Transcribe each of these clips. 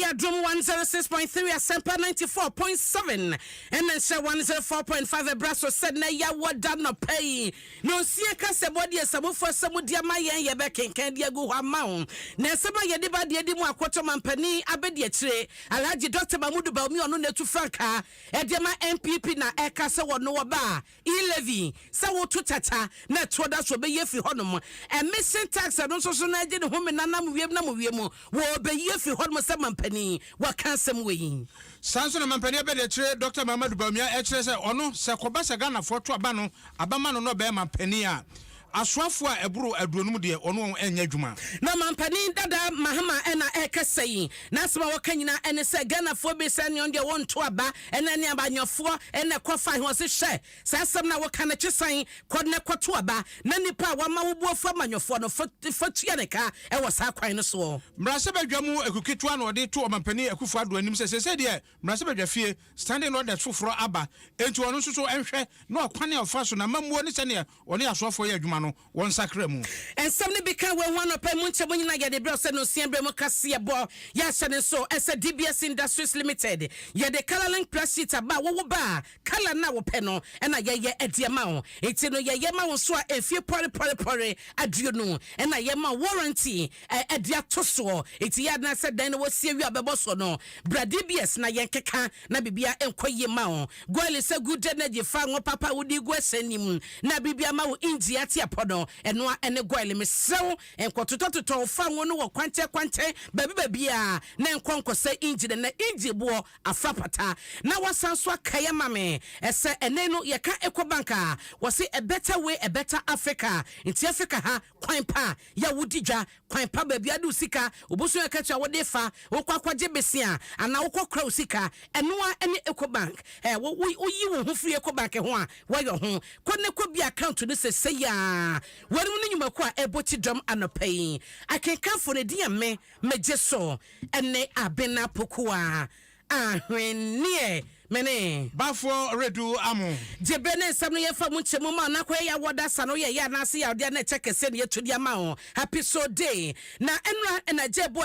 Adom 106.3 Asempa 94.7 and then 104.5 Brasso said na ya wada no pay no sie ka se body asabufo samudia mayen ye be kenkan dia gu hama na sema ye de ba de di mu akoto mampani abedi akire Alhaji Dr. Mamudu Baumi ono netu franka e de ma MPP na e ka se wono wo ba e-levy se wo to tata na to da so be ye fi honom e missing tax no so na je ne ho me nanam wiem na mo wiem wo be ye fi honom se mampani wa kansem we Sanso na mampani abedi akire Dr. Mamudu Baumi e kire se ono se koba se Ghana foto aba no abama no be mampani a aswafo a eburu aduonum de ono enya dwuma na mampani dada mahama ena ekesei na asema wakanyina ene se Ghana fo be se ne onde wonto aba ena ne abanyofo ene kofa ho se hye sasem na waka na kyesan kodne kwato aba na nipa wama wobuofo amanyofo no fatua ne ka e wo sa kwan no so mrase badwamu ekukitwa no de to mampani akufo ado anim se de mrase badwafie standing order foforo aba enti ono so enhwe na okwane ofa so na mamuo ne se ne one aswafo ye adwuma no won sakra mu ensem bika we one of munche munyina ye de brose no siembre mu kase bo ya hyene so ese DBS Industries Limited ye de color link press sheet aba wo ba color na wo pe no na ye ediema ho enti no ye ma wo so a efie pore aduo no na ye ma warranty edia to so enti ya na se dan wo sie wi abebo so no bra DBS na ye keka na bibia enkoye ma ho goile se good energy fa ngo papa wudi go asanim na bibia ma wo inji ati podo eno ene goile me sew enkotototo fa ngo no wo kwante baby a na enkonkose inji na inji bo afrapata na wasanso akaya mame ese ene no ye ka Ecobanka wose a better way a better Africa inti Africa ha kwan pa ya wudidwa kwan pa baby adu sika oboso ya kacha wode fa wokwakwaje besia ana wokokra usika eno ene Ecobank wo yi wo ho free Ecobank ho a wo yo ho kone ko bi account no se ya wari mu nyuma ko a eboti drum anopai akenka for the dia me mejeso ene Abena Opokua Ahweneɛ mene Baffuor Owiredu-Amoh jebene samno ye fa mu chemu ma na kwa ya woda sano ye ya na se ya de na cheke se ne yetudi ama ho happy so day na enra na jebo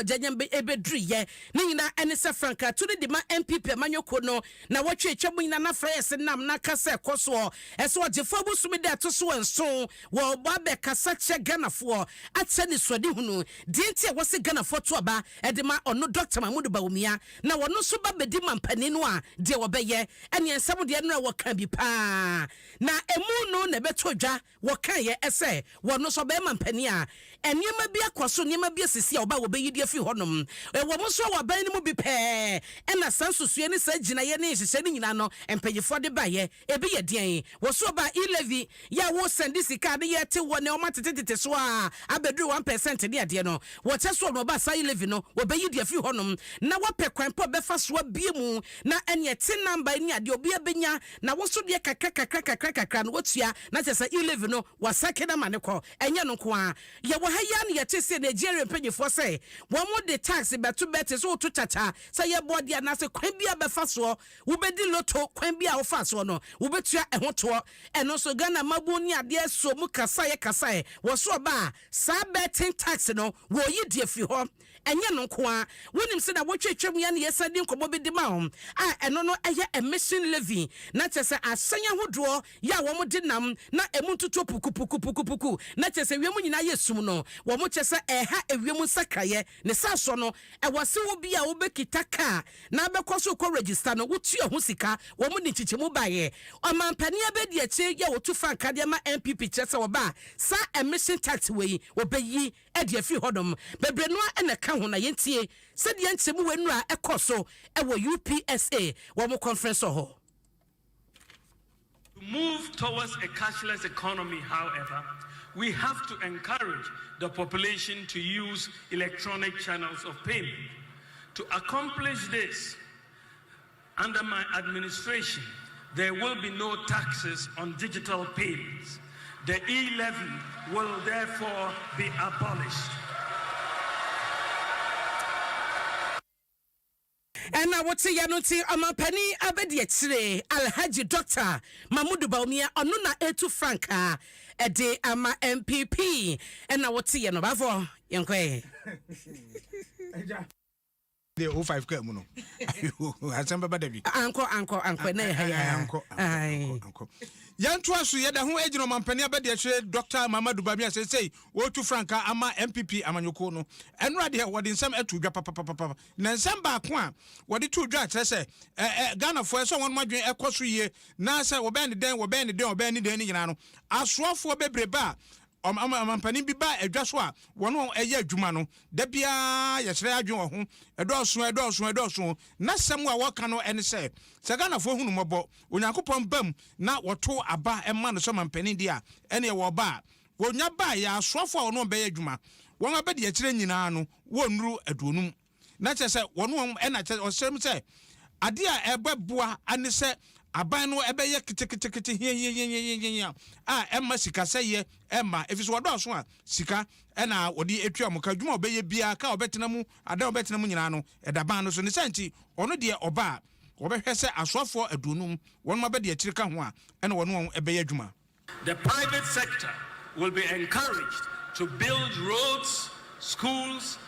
janyam ebedru ye ne nyina ene se franka to de ma MPP manyoko no na wotwe twemu nyina na fra yese nam na kasa ekoso ese ogefo busumi de to so enso wo ba be kasa che Ghanafo atse ni sodi hunu dinti e wose Ghanafo to aba e de ma ono Dr. Mamudu Baumi na wono so ba bedi mampani no a de wobeye ene ensam de no woka bi pa na emu no na beto dwa woka ye ese wono so be mampani a enema bi akoso enema bi asisi a oba wobeyi de afi honom wo mo so woban ni mu bi pe ena sansusue ni sa gina ye ne hihye ni nyina no empanyefo de ba ye ebi ye den wo so ba e-levy ya wo send sika de ye te wo ne o matetete so a abedru 1% de ade no wo che so no ba sa e-levy no wobeyi de afi honom na wo pe kwan po befa so bie mu na ene te number ni ade obi abenya na wo so de kakra no wotua na chesa e-levy no wasake na manekọ enye no ko a ye wo haya ne ye te se Nigeria mpanyefo se wo mo de tax beto bete so to chacha se ye body na se kwan bia befa so wo bedi loto kwan bia wo fa so no wo betua ehoto eno so Ghana mabu ni ade so mu kasa ye wo so ba sa betting tax no wo yi de afi ho enye no ko a wonim se na wo twetwem ya ne yesadi nkomo bi de ma ho a eno no eye emission levy na chese asanya hodo ya wo mo de nam na emu tutu puku na chese wiemu nyina yesum no wo mo chese eha ewiemu sakaye ne saso no e wose wo bia wo bekita ka na bekoso ko register no wotua ho sika wo mo ni chichemu baye omampani abedi achi ya wo tu franka de ma MPP chese wo ba sa emission tax we wo beyi e de afi hodom bebre no ene ka ho na yentie se de nchemu wenu a ekoso e wo UPSA wo mo conference ho. To move towards a cashless economy, however, we have to encourage the population to use electronic channels of payment. To accomplish this, under my administration, there will be no taxes on digital payments. The e-levy will therefore be abolished. And I would say, Yanuti, Amapani Abedi Chile, Alhaji Dr. Mamudu Baumi, Onuna Etu Franka, Ede Ama MPP, and I would say, Yanobavo, Yankwe. The 05 ka mu no. Asamba badabi. Anko na ya. Anko. Yanto aso yeda ho agino mampani abade ahwe Dr. Mamadu Bamia say wotu franka ama MPP amanyoko no. Enra de wode nsam atu dwa papa. Na nsam ba ko a wode tu dwa kire se Ghana fo eso won madwen ekoso ye na se wo ben den ni nyina no. Asoafo bebreba mampani bi ba adwa so a wono eye adwuma no da bia ye kire adwen wo ho edoso na sam a woka no ene se Ghana fo hunu mobo onyankopon bam na woto aba ema no so mampani dia ene wo ba wonya ba ya asoafo a wono be ye adwuma won abede ye kire nyina no wonuru aduonum na che se wono ena che osem se ade a ebeboa ane se aban no ebe ye kete hiya emma sika seye emma efiso wado so a sika ena wodi etua moka dwuma obeye bia ka obetena mu ada obetena mu nyina no edaban no so ne santi ono de oba obehwese asofo adunum won ma be de akire ka ho a ena wono ebe ye dwuma. The private sector will be encouraged to build roads, schools,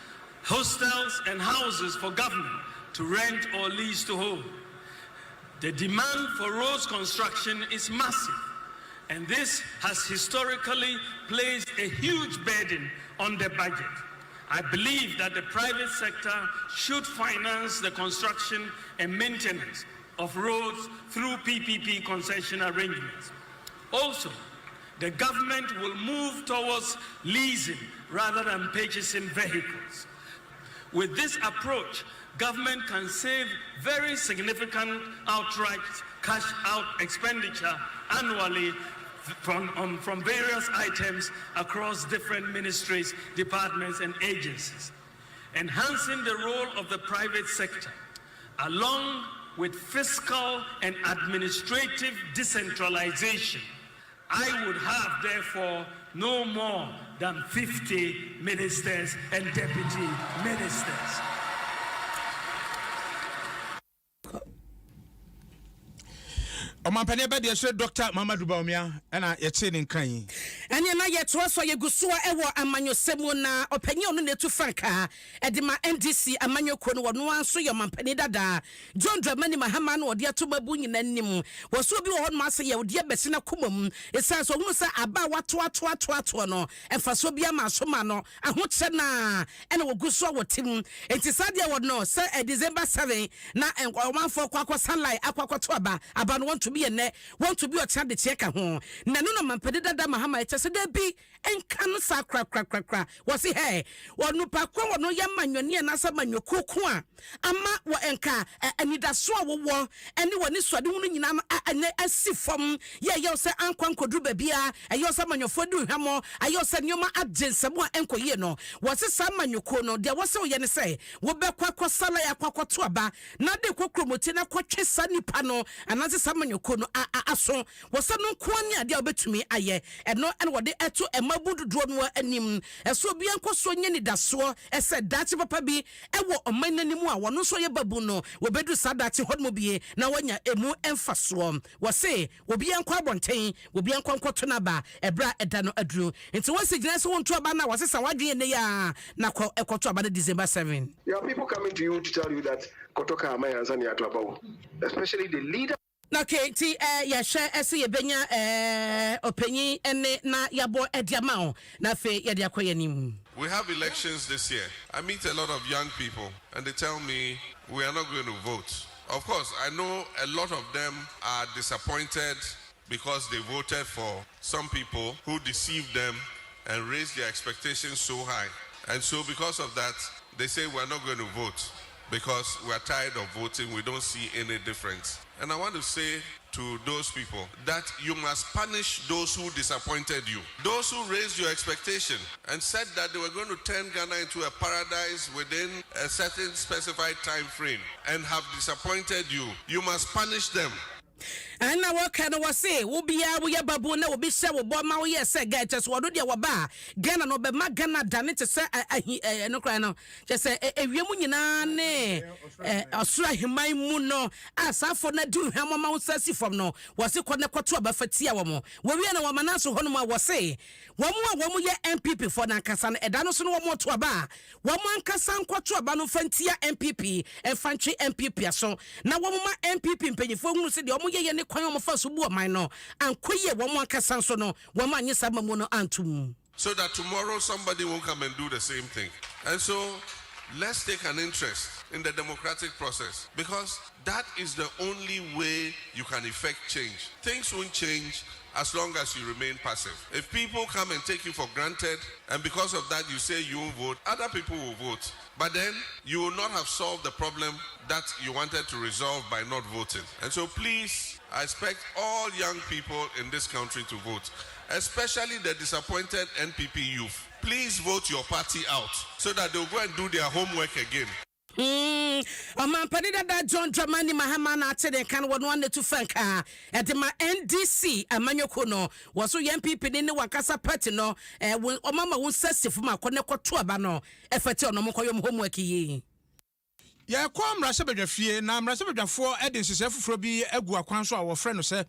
hostels and houses for government to rent or lease to hold. The demand for roads construction is massive, and this has historically placed a huge burden on the budget. I believe that the private sector should finance the construction and maintenance of roads through PPP concession arrangements. Also, the government will move towards leasing rather than purchasing vehicles. With this approach, government can save very significant outright cash out expenditure annually from various items across different ministries, departments, and agencies. Enhancing the role of the private sector, along with fiscal and administrative decentralization, I would have, therefore, no more than 50 ministers and deputy ministers. Omampani abade ahwe Dr. Mamadu Bamia ena yete ne nkan yi. Anya na yeto so yeguso ewo amanyosemu na opanyi onu netu franka edema NDC amanyoko no wono anso ye mampani dada John Dramani Mahama no ode atomabu nyina nim woso bi wo ho no ase ye ode abesi na komam esan so hunu sa aba wato no emfaso bia ma so ma no ahoche na ena woguso wotim enti sade wono se December 7 na enkomanfo kwakwa sunlight akwakoto aba no want to be a child the check ho na no mampani dada Mahama se de bi enkan sa kra was he hey wonu pakwa wono ya manwone na sa manwoko ko a ama wo enka anidaso a wo ene woni sode hunu nyina no ane asifom ye se ankwankodu babia ayo se manwofo du hwamo ayo se nyoma agensemu a enkoye no wose sa manwoko no de wose wo ye ne se wo bekwa sala ya kwakwato aba na de kokromoti na kwatwe sa nipa no anase sa manwoko no aso wose no kwani ade obetumi aye eno ene wode eto emabududo no anim eso bia nkoso nye ni daso ese dachi papa bi ewo omananimu a wono so ye babu no wobedu sadati hodmo bie na wanya emu emfaso wose obi enko abonten obi enko nkoto na ba ebra edano aduru nti wose gina se wonto aba na wose sa wadwe ne ya na ekoto aba December 7. There are people coming to you to tell you that Kotoka Amayanzani ato abawo, especially the leader. Okay, ya share ese ye benya openyi ene na yabo ediamao na fe ye dia koyanim. We have elections this year. I meet a lot of young people and they tell me we are not going to vote. Of course, I know a lot of them are disappointed because they voted for some people who deceived them and raised their expectations so high. And so because of that, they say we're not going to vote because we're tired of voting, we don't see any difference. And I want to say to those people that you must punish those who disappointed you. Those who raised your expectation and said that they were going to turn Ghana into a paradise within a certain specified time frame and have disappointed you. You must punish them. And now what kind of was say, will be a babu, no, will be so, but my yes, get just what do you about? Gana no be magana done it to say, no crano, just say, a Yamunine, Austra, my muno, as I for not do him amount sassy from no, was it called the Quatua Baffetiamo, where we are no Manasu Honoma was say, one more MPP for Nankasan, and Danoson one more to a bar, one man Kasan Quatua Bano Fentia MPP, and Fanchi MPP, so now one more MPP in Penny for who said the Omuye. Kwanyoma fa so bo man no ankoye wo mo akasa so no wo ma nyesa mamu no antum so that tomorrow somebody won't come and do the same thing. And so let's take an interest in the democratic process, because that is the only way you can effect change. Things won't change as long as you remain passive. If people come and take you for granted, and because of that you say you won't vote, other people will vote. But then you will not have solved the problem that you wanted to resolve by not voting. And so please, I expect all young people in this country to vote, especially the disappointed NPP youth. Please vote your party out so that they'll go and do their homework again. Padida da John Dramani Mahamana Tede can one to Fanka at the NDC Amanyokono was so young people in the Wakasa Patino when Omama won't say for my Koneko Tuabano effort on Mokoyom homework ye. Ya kwa mrasabedwafie na mrasabedwafo edensisefufro bi egu akwanso a wo frɛ no sɛ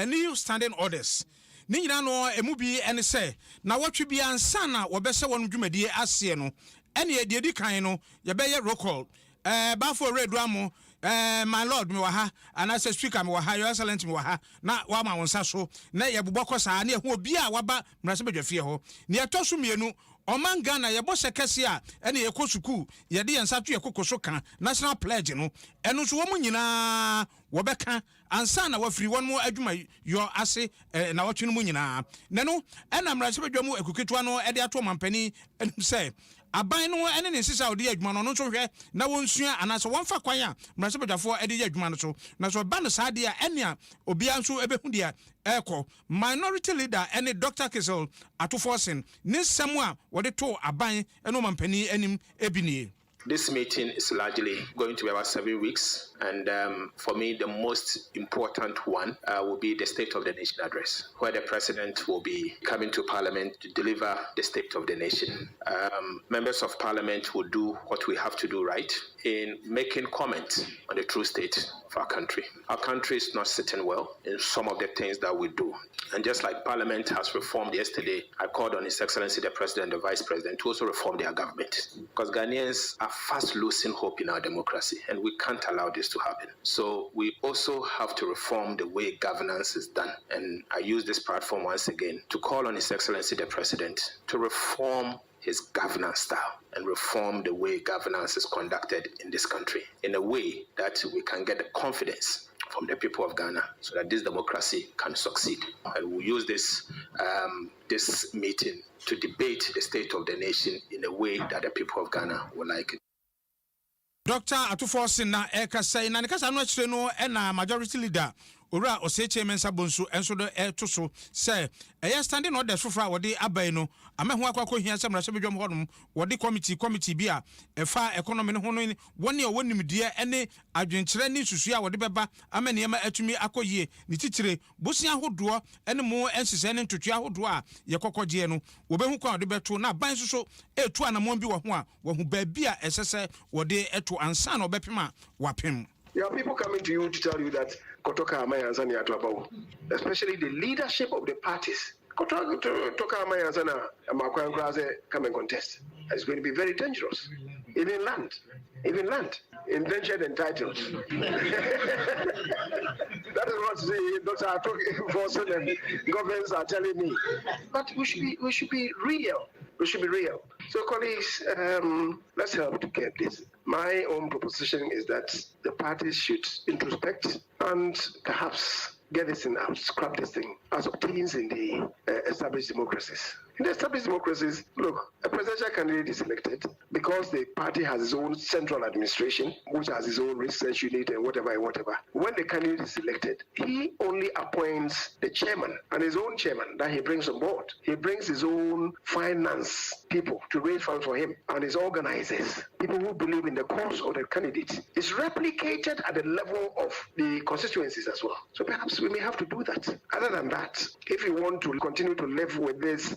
new standing orders ni nyina no emu bi ene sɛ na wotwe bi ansa na wɔbɛsɛ wɔn dwumadie ase no ene de di kan no yɛbɛyɛ roll call Baffuor Owiredu-Amoh my lord me waha anase speaker me waha your excellence me waha na wa ma wonsa so na yɛbobɔkɔ saa na ɛho obi a waba mrasabedwafie hɔ ne ɛtɔso mienu Oman Ghana yebo sekese a ene yekɔ suku yede yensa to yekɔ so kan national pledge no eno so wo mu nyina wo bɛka ansa na wafiri won mu adwuma yo ase na wotwe no mu nyina ne no ɛna mrasebedwa mu ekuketwa no ɛde ato mampani enum sɛ aban no ene ne sisa odi adwuma no so hwɛ na wonsua anase wonfa kwan a mrasebedwafo ɛde yɛ adwuma no so na so ba no saa de a ene a obia nso ebehu de a Eko minority leader any Dr. Kissel atoforsen ne semu a wode to aban eno mampani anim ebini. This meeting is largely going to be about 7 weeks, and for me, the most important one will be the State of the Nation address, where the President will be coming to Parliament to deliver the State of the Nation. Members of Parliament will do what we have to do right in making comments on the true state of our country. Our country is not sitting well in some of the things that we do. And just like Parliament has reformed yesterday, I called on His Excellency the President, the Vice President, to also reform their government. Because Ghanaians are fast losing hope in our democracy, and we can't allow this to happen. So we also have to reform the way governance is done. And I use this platform once again to call on His Excellency the President to reform his governance style and reform the way governance is conducted in this country in a way that we can get the confidence from the people of Ghana so that this democracy can succeed. And we'll use this meeting to debate the state of the nation in a way that the people of Ghana will like it. Dr. Atoforsen na ekasai na nekasa no akire no na majority leader Ora Oseche Mensa Bonsu enso do to so say standing orders fofra wode abai no amahu akwakọ hia se mrasebedwom hodom wode committee bi a efa economy no ho no woni wonimdie ene adwenkyere ni susu a wode beba amane ma atumi akoyie ni titire bosia hodo ene mo ensese ne ntotua hodo a yekokogye no wobehu kwa wode beto na ban so etu anamon bi wo ho a wo hu ba bi a esese wode eto ansa na obepema wapem. There are people coming to you to tell you that Kotoka Amaya Zani Atwabao, especially the leadership of the parties. Kotoka Amaya Zana Amakwan Graze come and contest. It's going to be very dangerous. Even land, indentured and titled. That is what Dr. Atoforsen and governments are telling me. But we should be real. We should be real. So, colleagues, let's help to get this. My own proposition is that the parties should introspect and perhaps get this in out, scrap this thing. as obtains in the established democracies. In the established democracies, look, a presidential candidate is elected because the party has its own central administration, which has its own research unit and whatever. When the candidate is elected, he only appoints the chairman and his own chairman that he brings on board. He brings his own finance people to raise funds for him and his organizers, people who believe in the cause of the candidate. It's replicated at the level of the constituencies as well. So perhaps we may have to do that. Other than that, if we want to continue to live with this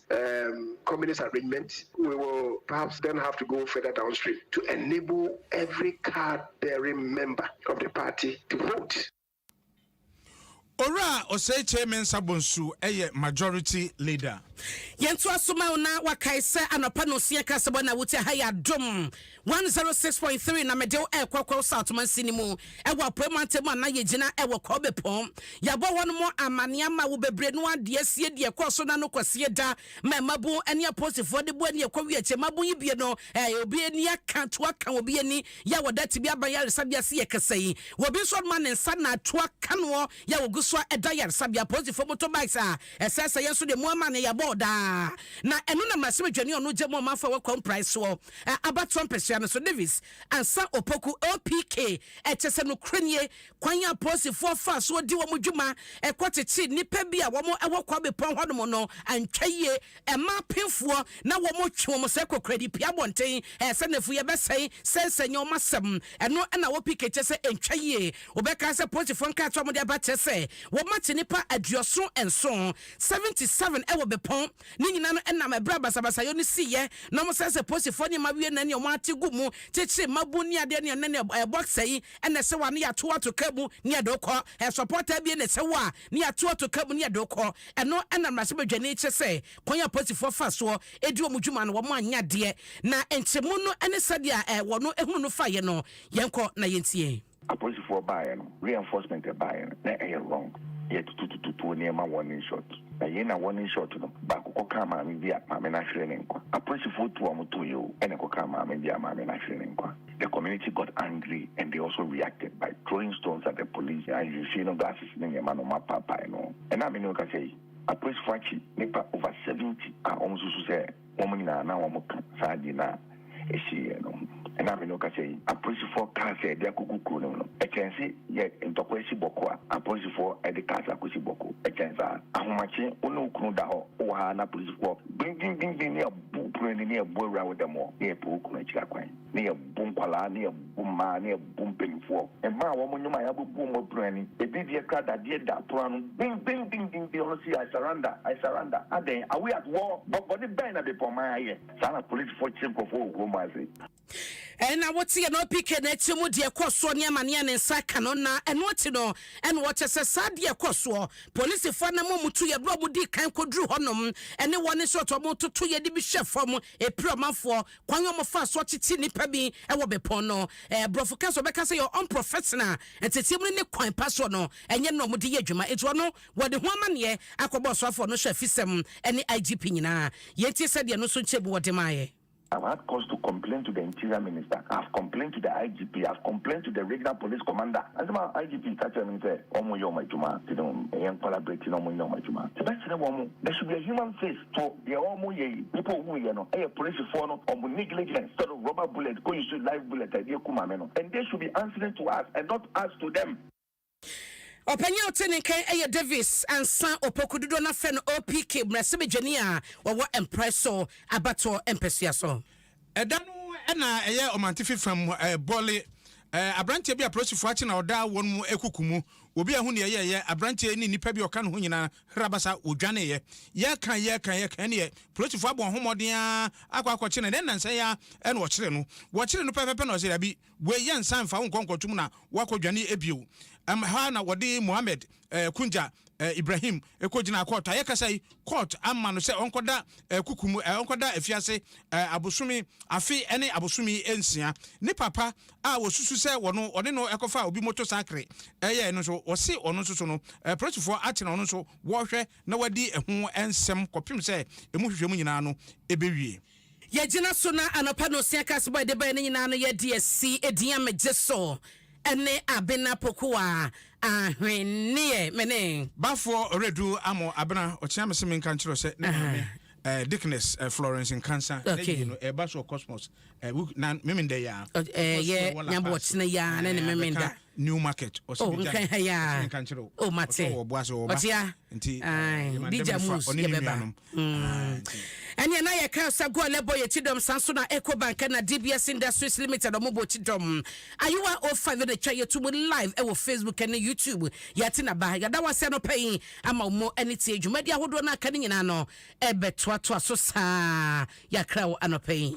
communist arrangement, we will perhaps then have to go further downstream to enable every card-bearing member of the party to vote. Ora Osei Chairman Sabonsu eye majority leader. Yentu asuma una wakaise anopa no sia kasebo na wuti haya Adom 106.3 na medeo kwakwa South Mansini mu ewa premante mu na yegina ewa kobe pom yabo wono mo amane ma wo bebre no ade asie de ekoso na no kwasie da memabu ene aposifo de bo ene ekwa wi ache mabu yibie no obi eni aka to aka obi eni ya wodati bi abayare sabia se yekasai obi so man nsa na to aka no ya woguso edayare sabia aposifo motorbikes a esesa yeso de mu ama ne yabo da na enu na maseme dwane onu jemo mafa wa price so abaton pesia no so Davis ansa Opoku OPK etese no krenie kwanya posi for fa so di wo mudwuma ekotechi nipa bi a wo mo ewo kwa be pon hono no antwaye ema penfuo na wo mo twe mo se kokredi pia bonten se nefu ye besai sensenyo masem eno na wo PK tese entwaye obeka se posi for nka to mo de abatese wo mate nipa aduoso enso 77 ewo be pon ni nyina no na mebra basabasa yo ni siye no mo se posi for ni mawie na ni o mate gumu cheche mabuni ade ne ne boxer yi ene se wa ne ya to kamu ne ya dokọ supporter bi ne se wa ne ya to kamu ne ya dokọ eno na mrase badwane che se kwanya posi for fa so edi omudwuma no wo mo anya de na enchemu no ene se dia wo no ehunu no fa ye no yenko na yentie aposi for buy no reinforcement buy na wrong yet to near my warning shot. Na warning shot no ba ko kama me dia ma me na hwere ne nkwa approach for to am to you and ko kama me dia ma me na hwere ne nkwa. The community got angry and they also reacted by throwing stones at the police and you see no glasses in your man ma papa no and I mean you can say approach for chi nipa over 70 almost say woman na woman sa di na eshi no and I mean you can say approach for car say dia kuku no e can say ye ntokwa si boko approach for e de casa kusi boko e can say ahomache onu kunu da ho o ha na police for ding ne bu preni ne bu ra with them ne po kunu chika kwan ne bu nkwala ne bu ma ne bu mpenfo e ma wo mo nyuma ya bu mo preni e bi die kada die da pranu ding on see I surrender aden are we at war but the ben na be pomaye sana police for chimpo for go mazi na woti ya no PK na etimu de ekoso ne amane ne nsaka no na eno ti no eno wo chese sa de ekoso police fo na momutu ye bro mu di kan kodru honom ene woni so to mo tutu ye di bi hwefo e promafo kwanyo mo fa so chichi nipa bi e wo bepon no brofo kaso be kase your unprofessional entetimu ne kwan paso no enye no mo di ye adwuma eto no wo de ho amane akobo so afo no hwe fisem ene IGP nyina ye ti se de no so nchebu wo de maye. I've had cause to complain to the Interior Minister. I've complained to the IGP. I've complained to the Regional Police Commander. As my IGP catch me say, "Omo yo my juma, you collaborating omo yo my juma." There should be a human face for the omo ye people who you know. Police for no omo negligence, sort of rubber bullet, go use live bullet, and they should be answering to us and not us to them. Openya otenike eye Davis ansa Opoku dodo na fe no OPK mrase bedwane a wo empresso abato empesia so eda no na eye omantifi fam bole abrantie bi approach fu achi na oda won mu ekukumu obi ahu ne ye abrantie ni nipa bi oka no ho nyina rabasa odwane ye kan ne approach fu abon homoden akwa chi na den nansa ya ene wo kire no pepepe no se bi we ye nsan fa nkonkotum na wakodwane ebio ha na wodi Mohammed Kunja Ibrahim ekojina court ayekasai court amma no se onkoda kukumu onkoda afiase abosumi afi ene abosumi ensia ni papa a wosusu se wono one no ekofa obi motorcycle eye no so wose ono so no protofo ate no so wo hwe na wadi ehu ensem kopim se emu hwehwemu nyina no ebewie ye gina so na anopa no sia kasboy de ba ne nyina no ye DSC edian mejeso ene Abena Opokua Ahweneɛ mene Baffuor Owiredu-Amoh Abena ochia me se me kan chiro se Dickness Florence in cancer you know Basso Cosmos na memenda ya ye nyambo wotena ya na memenda new market or something ya oh mate otia nti dija mus ye beba anya na ye ka sa go lebo ye tidom sanso na Ecobank na DBS Industries Limited omobo tidom ayiwa 05 de twa ye tumu live e wo Facebook and YouTube yati na ba ya da wase no pay ama mo aniti adwumadi ahodo na aka nyina no ebe toa so sa ya kra wo anopay